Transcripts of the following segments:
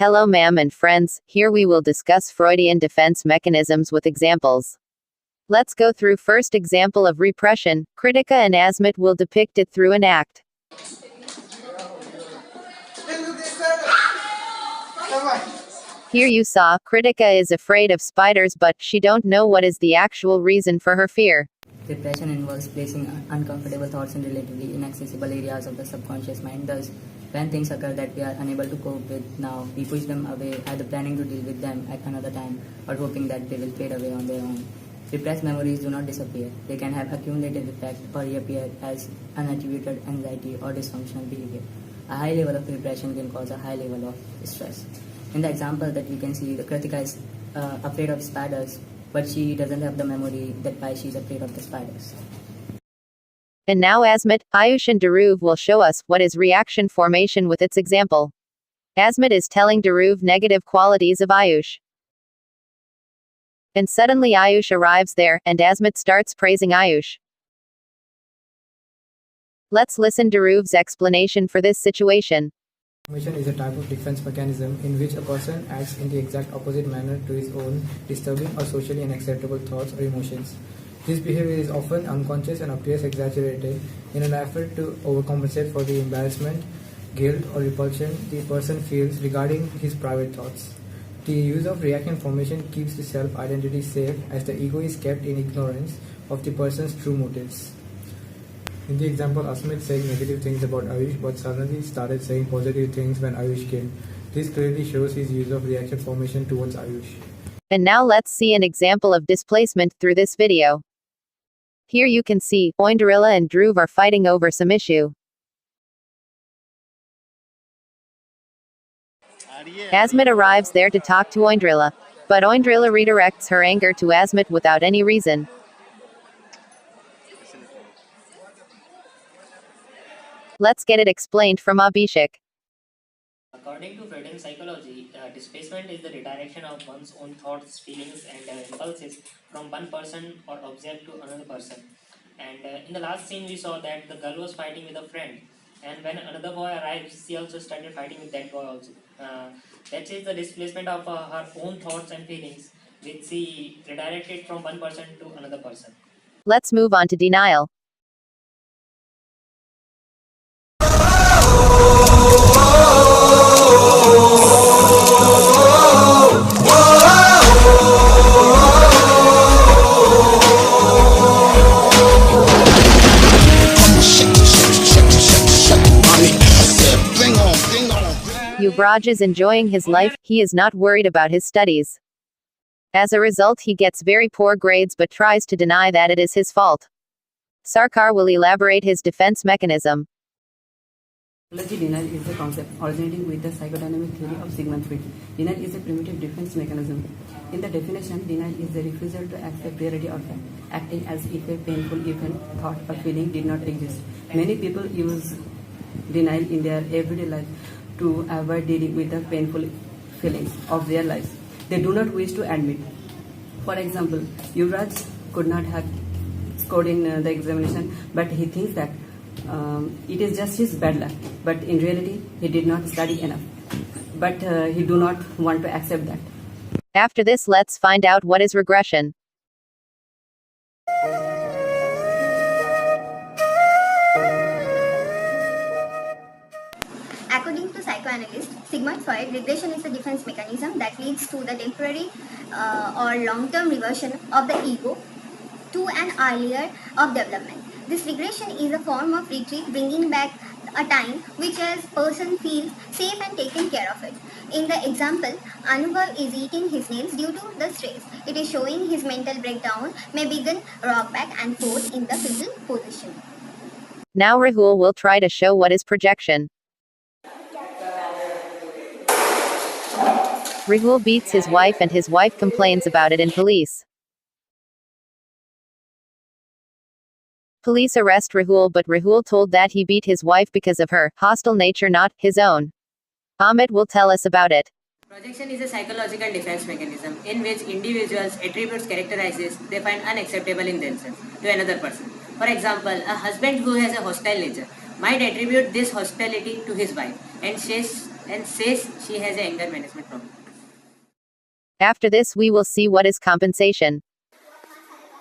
Hello ma'am and friends, here we will discuss Freudian defense mechanisms with examples. Let's go through first example of repression. Kritika and Asmit will depict it through an act. Here you saw, Kritika is afraid of spiders but she don't know what is the actual reason for her fear. Repression involves placing uncomfortable thoughts in relatively inaccessible areas of the subconscious mind. Thus, when things occur that we are unable to cope with now, we push them away, either planning to deal with them at another time or hoping that they will fade away on their own. Repressed memories do not disappear. They can have accumulative effect or reappear as unattributed anxiety or dysfunctional behavior. A high level of repression can cause a high level of stress. In the example that we can see, the Kritika is afraid of spiders, but she doesn't have the memory that why she's afraid of the spiders. And now Asmit, Ayush and Dhruv will show us what is reaction formation with its example. Asmit is telling Dhruv negative qualities of Ayush. And suddenly Ayush arrives there, and Asmit starts praising Ayush. Let's listen Dhruv's explanation for this situation. Formation is a type of defense mechanism in which a person acts in the exact opposite manner to his own disturbing or socially unacceptable thoughts or emotions. This behavior is often unconscious and appears exaggerated in an effort to overcompensate for the embarrassment, guilt, or repulsion the person feels regarding his private thoughts. The use of reaction formation keeps the self-identity safe as the ego is kept in ignorance of the person's true motives. In the example, Asmit saying negative things about Ayush but suddenly started saying positive things when Ayush came. This clearly shows his use of reaction formation towards Ayush. And now let's see an example of displacement through this video. Here you can see, Oindrilla and Dhruv are fighting over some issue. Asmit arrives there to talk to Oindrilla. But Oindrilla redirects her anger to Asmit without any reason. Let's get it explained from Abhishek. According to Freudian psychology, displacement is the redirection of one's own thoughts, feelings, and impulses from one person or object to another person. And in the last scene, we saw that the girl was fighting with a friend, and when another boy arrives, she also started fighting with that boy also. That is the displacement of her own thoughts and feelings, which she redirected from one person to another person. Let's move on to denial. Yuvraj is enjoying his life, he is not worried about his studies. As a result, he gets very poor grades but tries to deny that it is his fault. Sarkar will elaborate his defense mechanism. Psychology denial is a concept originating with the psychodynamic theory of Sigmund Freud. Denial is a primitive defense mechanism. In the definition, denial is the refusal to accept reality or fact, acting as if a painful event, thought, or feeling did not exist. Many people use denial in their everyday life to avoid dealing with the painful feelings of their lives they do not wish to admit. For example, Yuvraj could not have scored in the examination, but he thinks that it is just his bad luck. But in reality, he did not study enough. But he do not want to accept that. After this, let's find out what is regression. According to psychoanalyst Sigmund Freud, regression is a defense mechanism that leads to the temporary or long-term reversion of the ego to an earlier of development. This regression is a form of retreat, bringing back a time which a person feels safe and taken care of it. In the example, Anubhav is eating his nails due to the stress. It is showing his mental breakdown may begin rock back and forth in the fetal position. Now Rahul will try to show what is projection. Rahul beats his wife and his wife complains about it in police. Police arrest Rahul but Rahul told that he beat his wife because of her hostile nature, not his own. Amit will tell us about it. Projection is a psychological defense mechanism in which individuals attributes characteristics they find unacceptable in themselves to another person. For example, a husband who has a hostile nature might attribute this hostility to his wife and and says she has an anger management problem. After this, we will see what is compensation.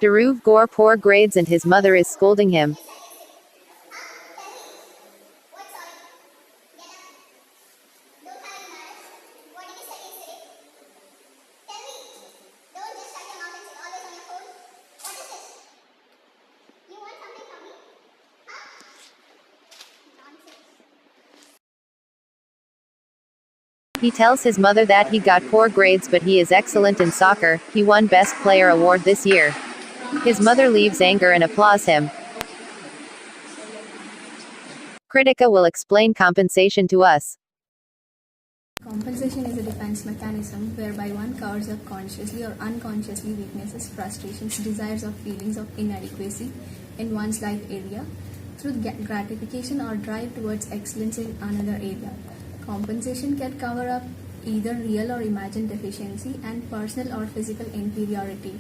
Dhruv Gore poor grades and his mother is scolding him. He tells his mother that he got poor grades but he is excellent in soccer, he won Best Player award this year. His mother leaves anger and applauds him. Kritika will explain compensation to us. Compensation is a defense mechanism whereby one covers up consciously or unconsciously weaknesses, frustrations, desires, or feelings of inadequacy in one's life area through gratification or drive towards excellence in another area. Compensation can cover up either real or imagined deficiency and personal or physical inferiority.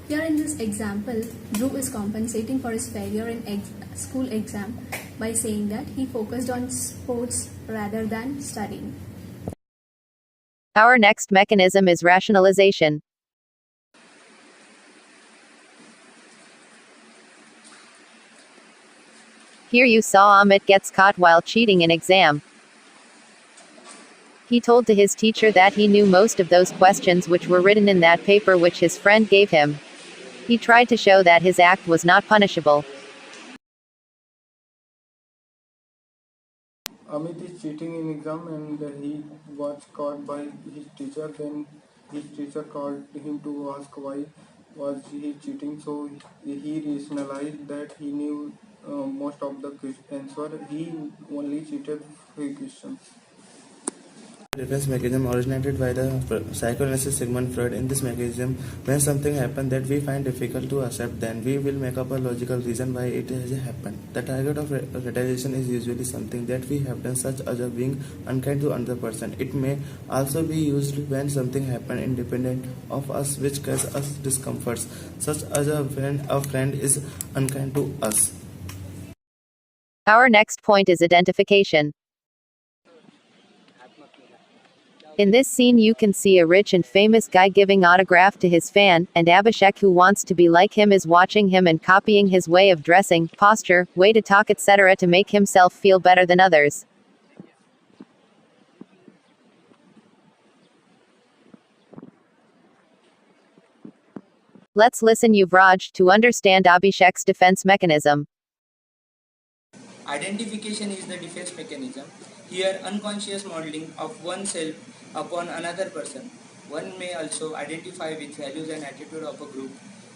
Here in this example, Dhruv is compensating for his failure in school exam by saying that he focused on sports rather than studying. Our next mechanism is rationalization. Here you saw Amit gets caught while cheating in exam. He told to his teacher that he knew most of those questions which were written in that paper which his friend gave him. He tried to show that his act was not punishable. Amit is cheating in exam and he was caught by his teacher. Then his teacher called him to ask why was he cheating. So he rationalized that he knew most of the answer. He only cheated 3 questions. Defense mechanism originated by the psychoanalyst Sigmund Freud. In this mechanism, when something happens that we find difficult to accept, then we will make up a logical reason why it has happened. The target of retaliation is usually something that we have done, such as being unkind to another person. It may also be used when something happens independent of us which causes us discomforts, such as a friend is unkind to us. Our next point is identification. In this scene you can see a rich and famous guy giving autograph to his fan, and Abhishek who wants to be like him is watching him and copying his way of dressing, posture, way to talk etc. to make himself feel better than others. Let's listen Yuvraj to understand Abhishek's defense mechanism. Identification is the defense mechanism. Here, unconscious modeling of oneself upon another person. One may also identify with values and attitude of a group.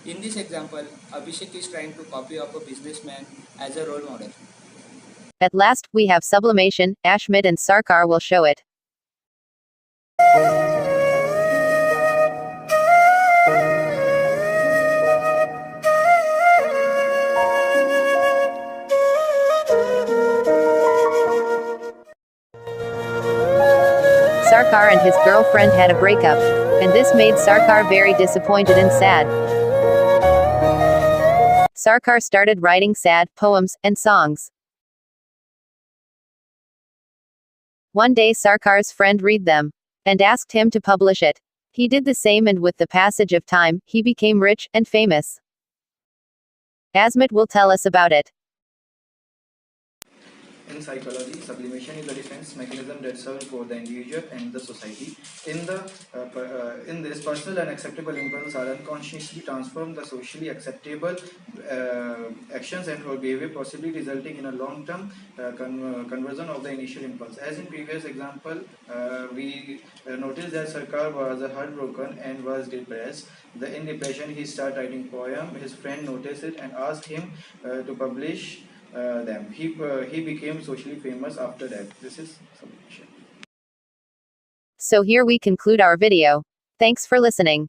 In this example, Abhishek is trying to copy of a businessman as a role model. At last, we have sublimation. Ashmit and Sarkar will show it. Sarkar and his girlfriend had a breakup, and this made Sarkar very disappointed and sad. Sarkar started writing sad poems and songs. One day Sarkar's friend read them and asked him to publish it. He did the same, and with the passage of time, he became rich and famous. Asmit will tell us about it. In psychology, sublimation is a defense mechanism that serves both the individual and the society. In this, personal and acceptable impulses are unconsciously transformed the socially acceptable actions and behavior, possibly resulting in a long-term conversion of the initial impulse. As in previous example, we noticed that Sarkar was heartbroken and was depressed. In depression, he started writing poem. His friend noticed it and asked him to publish them. He became socially famous after that. This is submission. So here we conclude our video. Thanks for listening.